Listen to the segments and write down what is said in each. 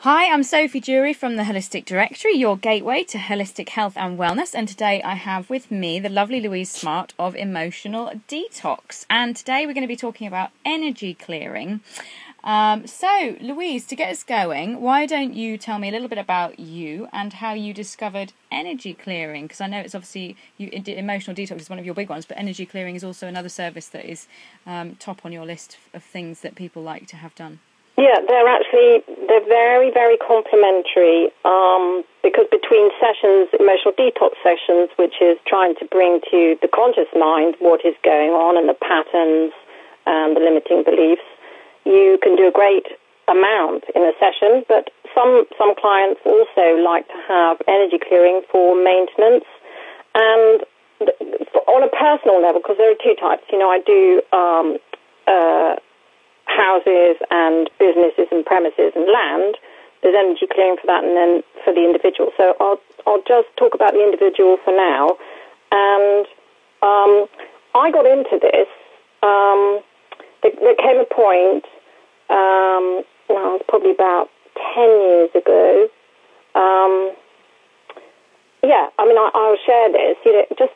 Hi, I'm Sophie Jewry from the Holistic Directory, your gateway to holistic health and wellness. And today I have with me the lovely Louise Smart of Emotional Detox. And today we're going to be talking about energy clearing. So, Louise, to get us going, why don't you tell me a little bit about you and how you discovered energy clearing? Because I know it's obviously, Emotional Detox is one of your big ones, but energy clearing is also another service that is top on your list of things that people like to have done. Yeah, they're very, very complementary because between sessions, emotional detox sessions, which is trying to bring to the conscious mind what is going on and the patterns and the limiting beliefs, you can do a great amount in a session, but some clients also like to have energy clearing for maintenance and on a personal level, because there are two types. You know, I do houses and businesses and premises and land. There's energy clearing for that, and then for the individual. So I'll just talk about the individual for now. And I got into this. There came a point. It was probably about 10 years ago. I'll share this. You know, just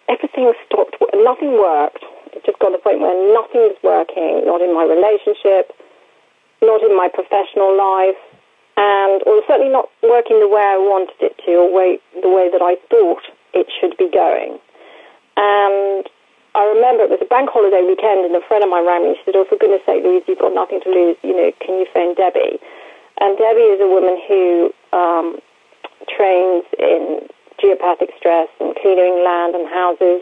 everything stopped. Nothing worked. It just got to the point where nothing was working, not in my relationship, not in my professional life, or certainly not working the way I wanted it to, or the way that I thought it should be going. And I remember it was a bank holiday weekend, and a friend of mine rang me. She said, "Oh, for goodness sake, Louise, you've got nothing to lose. You know, can you phone Debbie?" And Debbie is a woman who trains in geopathic stress and clearing land and houses.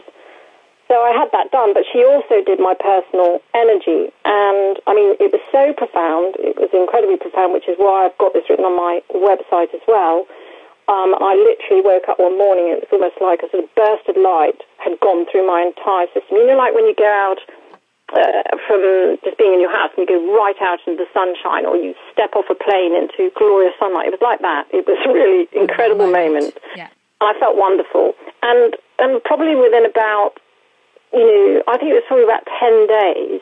So I had that done, but she also did my personal energy. And, I mean, it was so profound. It was incredibly profound, which is why I've got this written on my website as well. I literally woke up one morning, it was almost like a sort of burst of light had gone through my entire system. You know, like when you go out from just being in your house and you go right out into the sunshine, or you step off a plane into glorious sunlight. It was like that. It was a really incredible moment. Yeah. And I felt wonderful. And probably within about, I think it was probably about 10 days,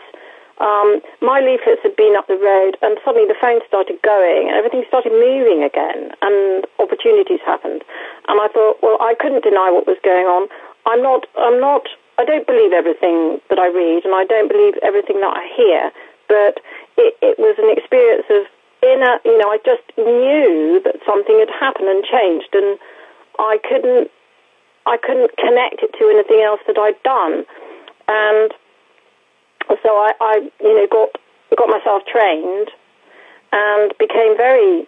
my leaflets had been up the road, and suddenly the phone started going and everything started moving again, and opportunities happened. And I thought, well, I couldn't deny what was going on. I don't believe everything that I read, and I don't believe everything that I hear, but it was an experience of I just knew that something had happened and changed, and I couldn't connect it to anything else that I'd done. And so I got myself trained and became very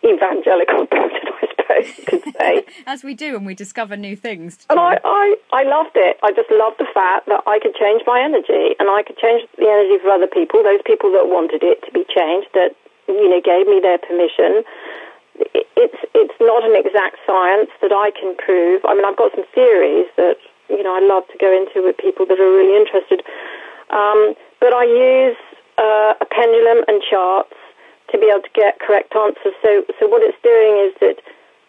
evangelical about it, I suppose you could say. As we do when we discover new things. And I loved it. I just loved the fact that I could change my energy, and I could change the energy for other people, those people that wanted it to be changed, that, gave me their permission. It's not an exact science that I can prove. I mean, I've got some theories that, I love to go into with people that are really interested. But I use a pendulum and charts to be able to get correct answers. So what it's doing is that,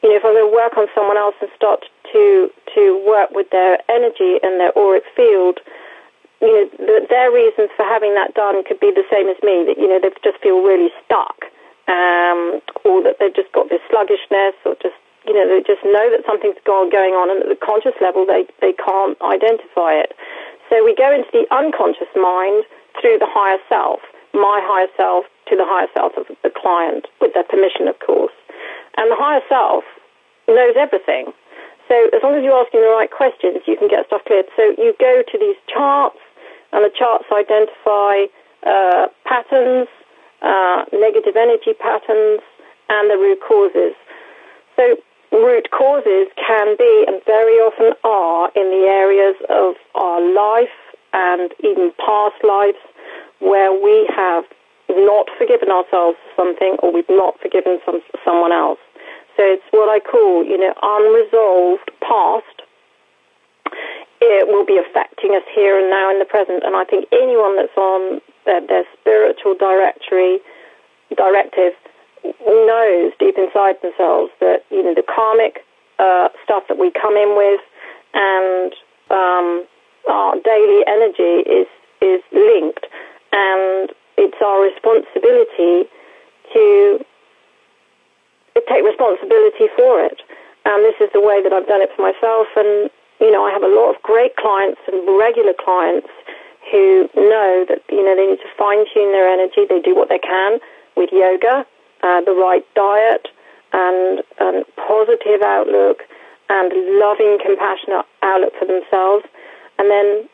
if I'm going to work on someone else and start to work with their energy and their auric field, their reasons for having that done could be the same as me, that, they just feel really stuck. Or that they've just got this sluggishness, or just, they just know that something's going on, and at the conscious level they can't identify it. So we go into the unconscious mind through the higher self, my higher self to the higher self of the client, with their permission, of course. And the higher self knows everything. So as long as you're asking the right questions, you can get stuff cleared. So you go to these charts, and the charts identify patterns, negative energy patterns, and the root causes. So root causes can be, and very often are, in the areas of our life and even past lives where we have not forgiven ourselves for something, or we've not forgiven someone else. So it's what I call, unresolved past. It will be affecting us here and now in the present. And I think anyone that's on their spiritual directive knows deep inside themselves that, the karmic stuff that we come in with and our daily energy is linked, and it's our responsibility to responsibility for it. And this is the way that I've done it for myself. And, I have a lot of great clients and regular clients who know that, they need to fine-tune their energy. They do what they can with yoga, the right diet, and positive outlook, and loving, compassionate outlook for themselves. And then,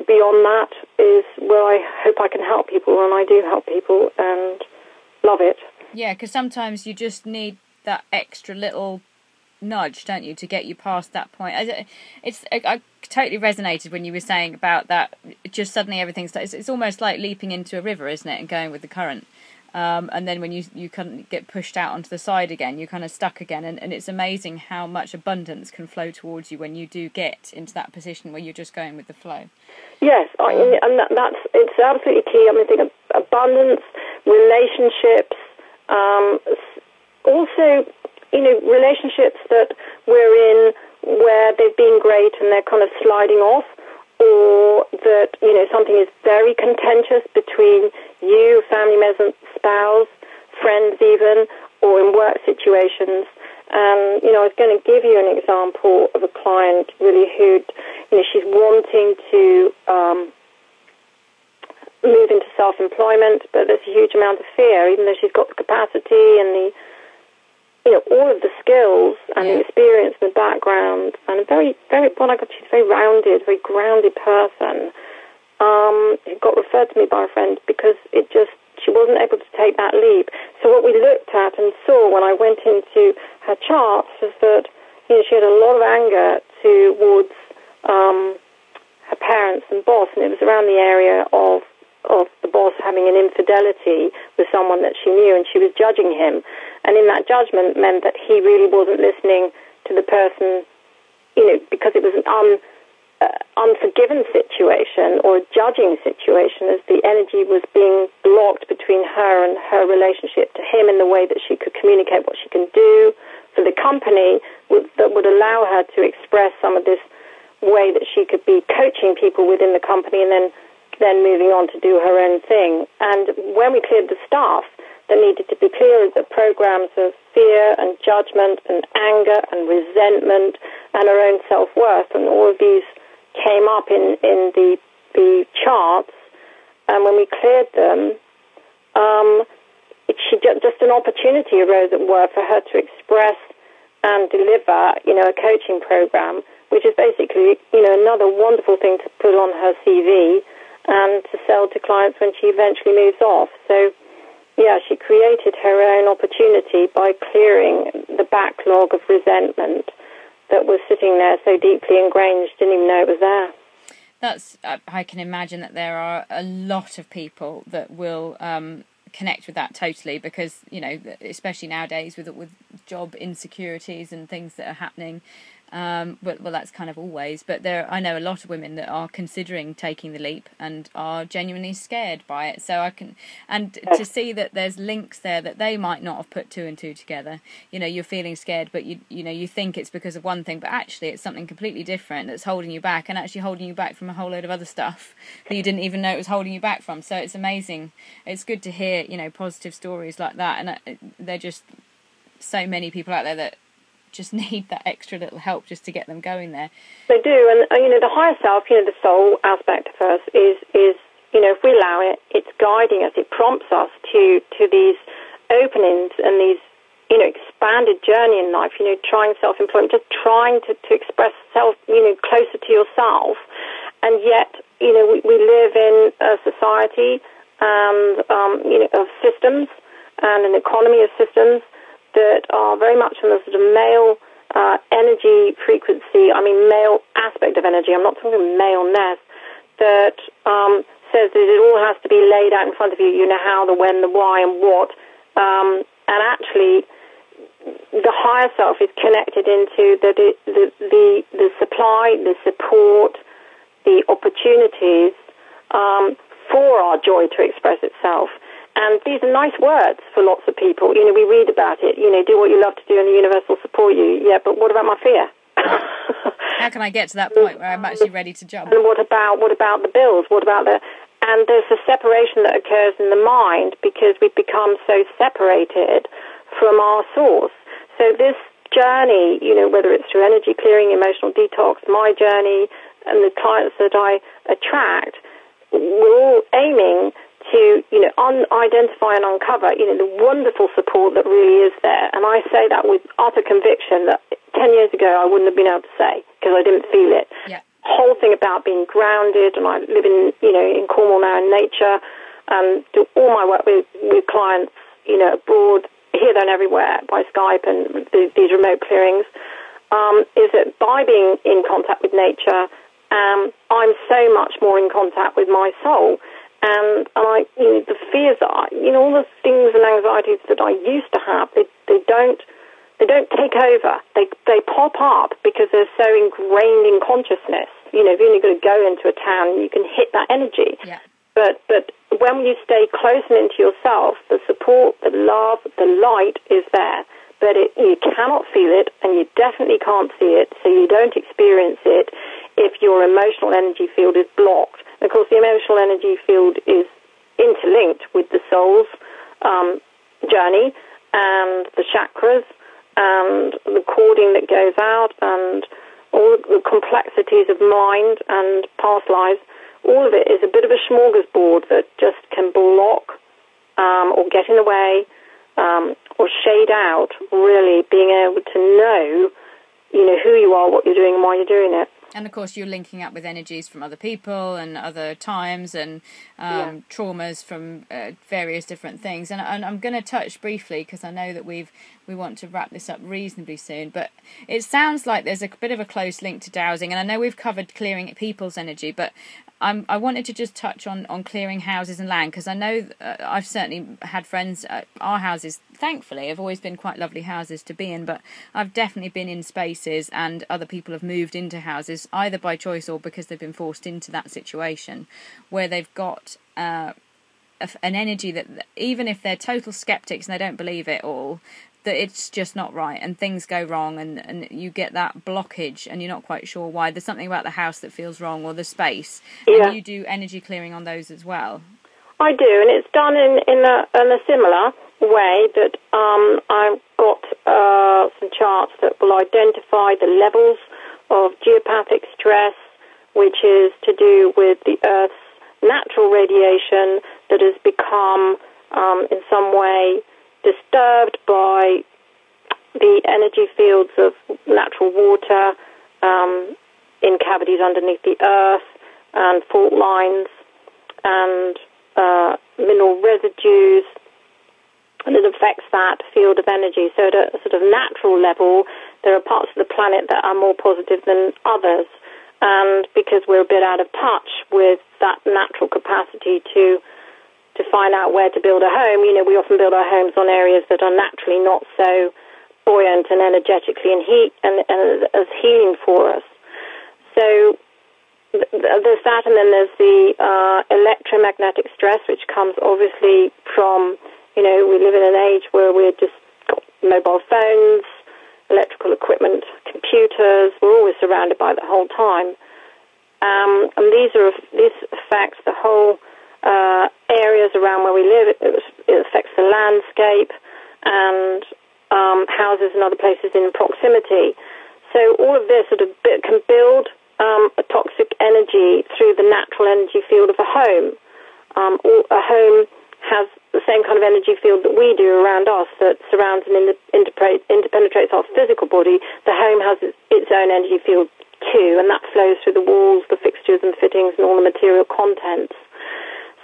beyond that is where I hope I can help people, and I do help people and love it. Yeah, because sometimes you just need that extra little nudge, don't you, to get you past that point. I totally resonated when you were saying about that. Just suddenly everything's, it's almost like leaping into a river, isn't it, and going with the current. And then when you kind of get pushed out onto the side again, you're kind of stuck again. And it's amazing how much abundance can flow towards you when you do get into that position where you're just going with the flow. Yes, and it's absolutely key. I mean, I think abundance, relationships, also, relationships that we're in where they've been great and they're kind of sliding off, or that, something is very contentious between you, family members, spouse, friends even, or in work situations. And, I was going to give you an example of a client really who, she's wanting to move into self-employment, but there's a huge amount of fear, even though she's got the capacity and the, all of the skills and the experience and the background, and she's a very rounded, very grounded person. It got referred to me by a friend because she wasn't able to take that leap. So what we looked at and saw when I went into her charts was that, she had a lot of anger towards her parents and boss, and it was around the area of the boss having an infidelity with someone that she knew, and she was judging him. And in that judgment meant that he really wasn't listening to the person, because it was an unforgiven situation or a judging situation, as the energy was being blocked between her and her relationship to him in the way that she could communicate what she can do for the company that would allow her to express some of this way that she could be coaching people within the company and then moving on to do her own thing. And when we cleared the stuff that needed to be cleared, the programs of fear and judgment and anger and resentment and her own self-worth, and all of these came up in the charts. And when we cleared them, just an opportunity arose at work for her to express and deliver, a coaching program, which is basically, another wonderful thing to put on her CV and to sell to clients when she eventually moves off. So, she created her own opportunity by clearing the backlog of resentment that was sitting there so deeply ingrained she didn't even know it was there. I can imagine that there are a lot of people that will connect with that totally, because, especially nowadays with job insecurities and things that are happening. Well, that's kind of always, but I know a lot of women that are considering taking the leap and are genuinely scared by it. So to see that there's links there that they might not have put two and two together. You're feeling scared, but you think it's because of one thing, but actually it's something completely different that's holding you back, and actually holding you back from a whole load of other stuff that you didn't even know it was holding you back from. So it's amazing. It's good to hear, positive stories like that, and they're just so many people out there that just need that extra little help just to get them going there. They do, and the higher self, the soul aspect of us is if we allow it, it's guiding us, it prompts us to these openings and these expanded journey in life. Trying self-employment, just trying to express self, closer to yourself, and yet we live in a society and of systems and an economy of systems that are very much in the sort of male energy frequency, male aspect of energy. I'm not talking maleness, that says that it all has to be laid out in front of you, how, the when, the why, and what. And actually, the higher self is connected into the supply, the support, the opportunities for our joy to express itself. And these are nice words for lots of people. We read about it. Do what you love to do and the universe will support you. Yeah, but what about my fear? How can I get to that point where I'm actually ready to jump? And what about the bills? And there's a separation that occurs in the mind because we've become so separated from our source. So this journey, whether it's through energy clearing, emotional detox, my journey, and the clients that I attract, we're all aiming to, identify and uncover, the wonderful support that really is there. And I say that with utter conviction that 10 years ago I wouldn't have been able to say because I didn't feel it. Yeah. Whole thing about being grounded, and I live in Cornwall now in nature, and do all my work with clients, abroad, here, there, and everywhere by Skype and these remote clearings, is that by being in contact with nature, I'm so much more in contact with my soul. And the fears that all the things and anxieties that I used to have, they don't take over. They pop up because they're so ingrained in consciousness. If you've only got to go into a town, you can hit that energy. Yeah. But when you stay close and into yourself, the support, the love, the light is there. But you cannot feel it, and you definitely can't see it, so you don't experience it if your emotional energy field is blocked. And of course, the emotional energy field is interlinked with the soul's journey and the chakras and the cording that goes out and all the complexities of mind and past lives. All of it is a bit of a smorgasbord that just can block or get in the way or shade out really being able to know, who you are, what you're doing, and why you're doing it. And of course, you're linking up with energies from other people and other times and traumas from various different things. And I'm going to touch briefly because I know that we want to wrap this up reasonably soon. But it sounds like there's a bit of a close link to dowsing. And I know we've covered clearing people's energy, but I wanted to just touch on clearing houses and land, because I know I've certainly had friends, our houses, thankfully, have always been quite lovely houses to be in, but I've definitely been in spaces and other people have moved into houses, either by choice or because they've been forced into that situation, where they've got an energy that, even if they're total skeptics and they don't believe it all, that it's just not right and things go wrong and you get that blockage and you're not quite sure why. There's something about the house that feels wrong or the space. Yeah. And you do energy clearing on those as well. I do, and it's done in a similar way that I've got some charts that will identify the levels of geopathic stress, which is to do with the Earth's natural radiation that has become in some way disturbed by the energy fields of natural water in cavities underneath the earth and fault lines and mineral residues, and it affects that field of energy. So at a sort of natural level, there are parts of the planet that are more positive than others, and because we're a bit out of touch with that natural capacity to find out where to build a home, we often build our homes on areas that are naturally not so buoyant and energetically and as healing for us. So there's that, and then there's the electromagnetic stress, which comes obviously from, we live in an age where we're just got mobile phones, electrical equipment, computers. We're always surrounded by it the whole time. And this affects the whole areas around where we live. It affects the landscape and houses and other places in proximity. So all of this sort of can build a toxic energy through the natural energy field of a home. A home has the same kind of energy field that we do around us that surrounds and interpenetrates our physical body. The home has its own energy field too, and that flows through the walls, the fixtures and fittings and all the material contents.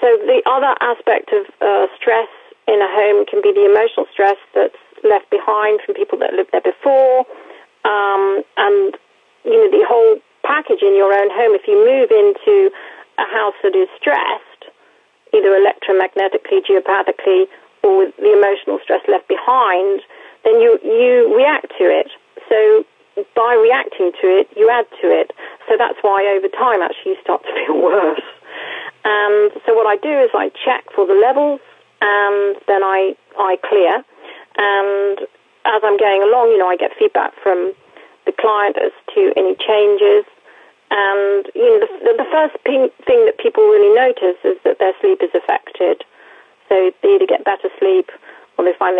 So the other aspect of stress in a home can be the emotional stress that's left behind from people that lived there before, and the whole package in your own home. If you move into a house that is stressed, either electromagnetically, geopathically, or with the emotional stress left behind, then you react to it. So by reacting to it, you add to it. So that's why over time actually you start to feel worse. And so what I do is I check for the levels, and then I clear. And as I'm going along, I get feedback from the client as to any changes. And the first thing that people really notice is that their sleep is affected. So they either get better sleep, or they find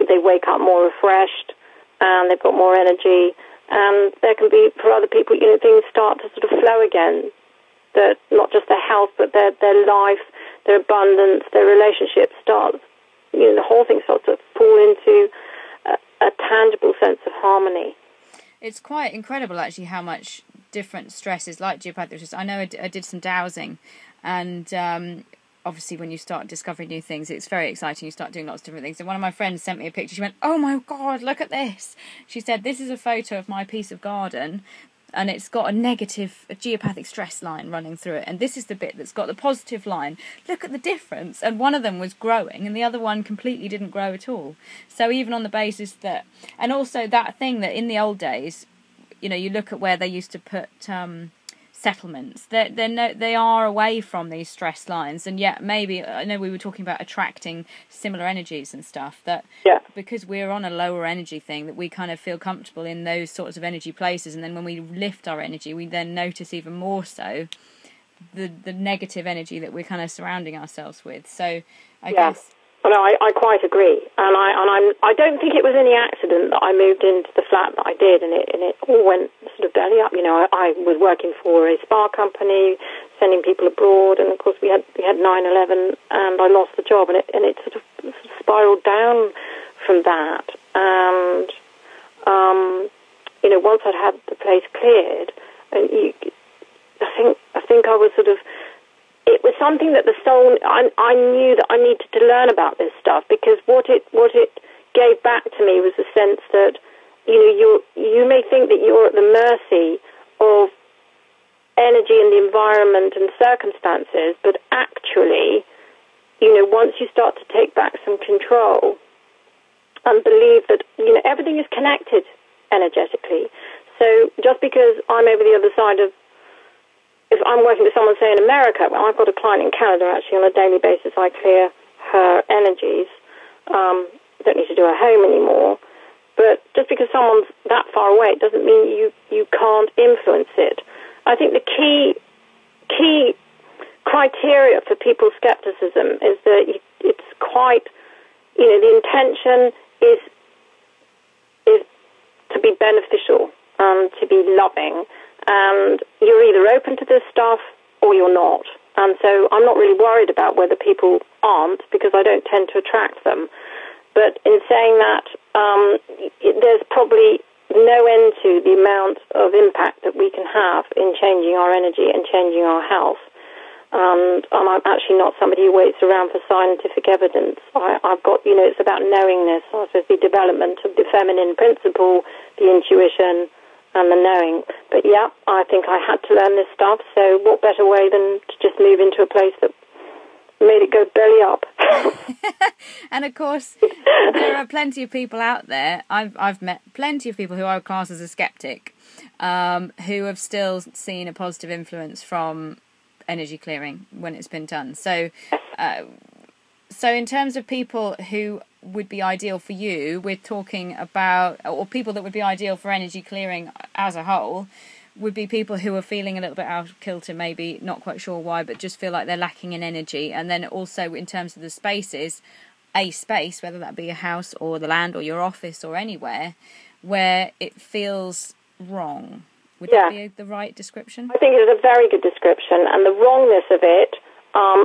they wake up more refreshed. and they've got more energy. And there can be, for other people, things start to sort of flow again. That not just their health, but their life, their abundance, their relationship starts, the whole thing starts to fall into a tangible sense of harmony. It's quite incredible, actually, how much different stresses, like geopathic stress. I know I did some dowsing, and obviously when you start discovering new things, it's very exciting. You start doing lots of different things. And one of my friends sent me a picture. She went, "Oh my God, look at this." She said, "This is a photo of my piece of garden, and it's got a negative geopathic stress line running through it. And this is the bit that's got the positive line. Look at the difference." And one of them was growing, and the other one completely didn't grow at all. So even on the basis that... And also that thing that in the old days, you look at where they used to put settlements. They are away from these stress lines. And yet maybe... I know we were talking about attracting similar energies and stuff. That because we're on a lower energy thing, that we kind of feel comfortable in those sorts of energy places. And then when we lift our energy, we then notice even more so the negative energy that we're kind of surrounding ourselves with. So I guess... No, I quite agree, and I don't think it was any accident that I moved into the flat that I did, and it all went sort of belly up. I was working for a spa company, sending people abroad, and of course we had 9/11, and I lost the job, and it sort of spiraled down from that. And once I'd had the place cleared, and I think I was sort of... It was something that the soul... I knew that I needed to learn about this stuff, because what it gave back to me was a sense that, you may think that you're at the mercy of energy and the environment and circumstances, but actually, once you start to take back some control and believe that, everything is connected energetically. So just because I'm over the other side of... If I'm working with someone, say, in America, well, I've got a client in Canada, actually, on a daily basis. I clear her energies. Don't need to do her home anymore. But just because someone's that far away, it doesn't mean you can't influence it. I think the key criteria for people's skepticism is that it's quite, the intention is to be beneficial and to be loving. And you're either open to this stuff or you're not. And so I'm not really worried about whether people aren't, because I don't tend to attract them. But in saying that, there's probably no end to the amount of impact that we can have in changing our energy and changing our health. And I'm actually not somebody who waits around for scientific evidence. I've got, it's about knowingness. I suppose the development of the feminine principle, the intuition, and the knowing. But I think I had to learn this stuff, so what better way than to just move into a place that made it go belly up. And of course, there are plenty of people out there. I've met plenty of people who I would class as a skeptic, who have still seen a positive influence from energy clearing when it's been done. So in terms of people who would be ideal for you, we're talking about, or people that would be ideal for energy clearing as a whole, would be people who are feeling a little bit out of kilter, maybe not quite sure why, but just feel like they're lacking in energy. And then also in terms of the spaces, a space, whether that be a house or the land or your office or anywhere, where it feels wrong. Would that be the right description? I think it's a very good description, and the wrongness of it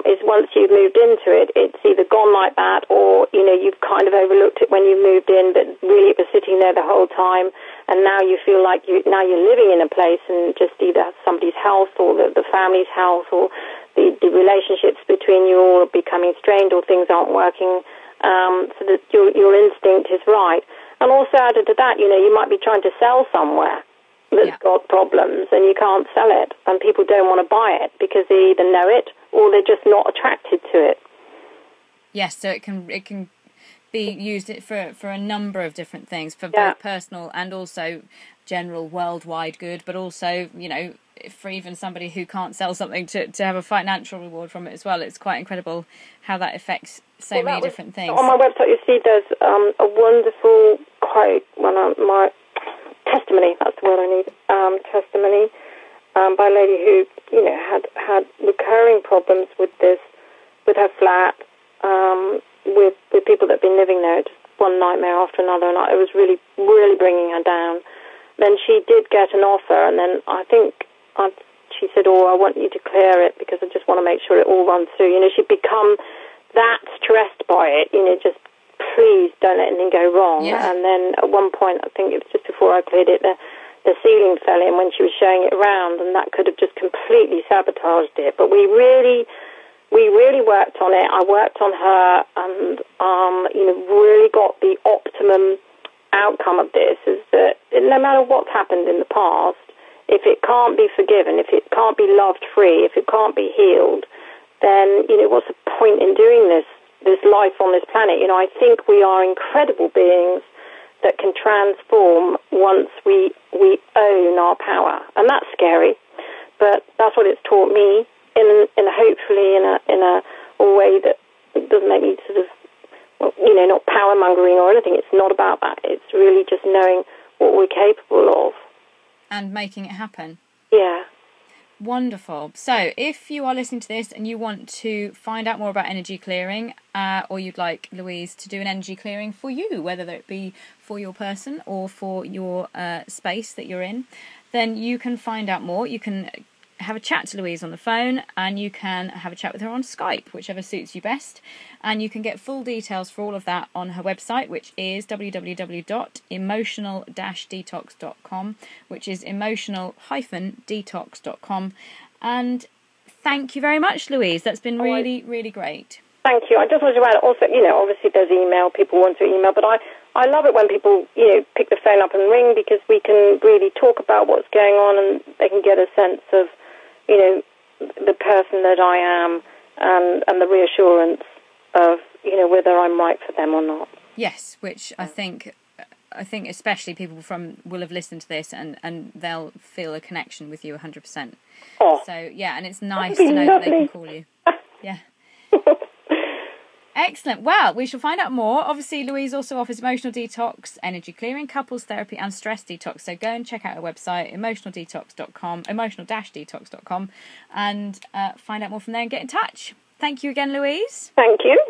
is once you've moved into it, it's either gone like that, or you've kind of overlooked it when you moved in, but really it was sitting there the whole time, and now you feel like you're living in a place, and just either somebody's health or the family's health or the relationships between you all are becoming strained, or things aren't working, so that your instinct is right. And also added to that, you might be trying to sell somewhere that's got problems, and you can't sell it, and people don't want to buy it because they either know it or they're just not attracted to it. Yes, so it can be used for a number of different things, for both personal and also general worldwide good, but also, for even somebody who can't sell something to have a financial reward from it as well. It's quite incredible how that affects so many different things. On my website, you see there's a wonderful quote, my testimony, that's the word I need, testimony, by a lady who, had recurring problems with her flat, with people that have been living there. It just one nightmare after another, and it was really, really bringing her down. Then she did get an offer, and then she said, I want you to clear it because I just want to make sure it all runs through. She'd become that stressed by it, just please don't let anything go wrong. Yeah. And then at one point, I think it was just before I cleared it, the ceiling fell in when she was showing it around, and that could have just completely sabotaged it. But we really worked on it. I worked on her, and really got the optimum outcome of this. Is that no matter what's happened in the past, if it can't be forgiven, if it can't be loved free, if it can't be healed, then what's the point in doing this life on this planet? I think we are incredible beings that can transform once we own our power, and that's scary. But that's what it's taught me, hopefully in a way that doesn't make me sort of, not power mongering or anything. It's not about that. It's really just knowing what we're capable of and making it happen. Yeah. Wonderful. So if you are listening to this and you want to find out more about energy clearing, or you'd like Louise to do an energy clearing for you, whether it be for your person or for your space that you're in, then you can find out more. You can have a chat to Louise on the phone, and you can have a chat with her on Skype, whichever suits you best. And you can get full details for all of that on her website, which is www.emotional-detox.com, which is emotional-detox.com. And thank you very much, Louise. That's been really, really great. Thank you. I just wanted to add also, obviously there's email, people want to email, but I love it when people, pick the phone up and ring, because we can really talk about what's going on, and they can get a sense of, the person that I am, and the reassurance of, whether I'm right for them or not. Yes, which I think especially people will have listened to this, and they'll feel a connection with you 100%. Oh. So, yeah, and it's nice to know that they can call you. Yeah. Excellent. Well, we shall find out more. Obviously, Louise also offers emotional detox, energy clearing, couples therapy, and stress detox. So go and check out her website, emotional-detox.com, emotional-detox.com, and find out more from there and get in touch. Thank you again, Louise. Thank you.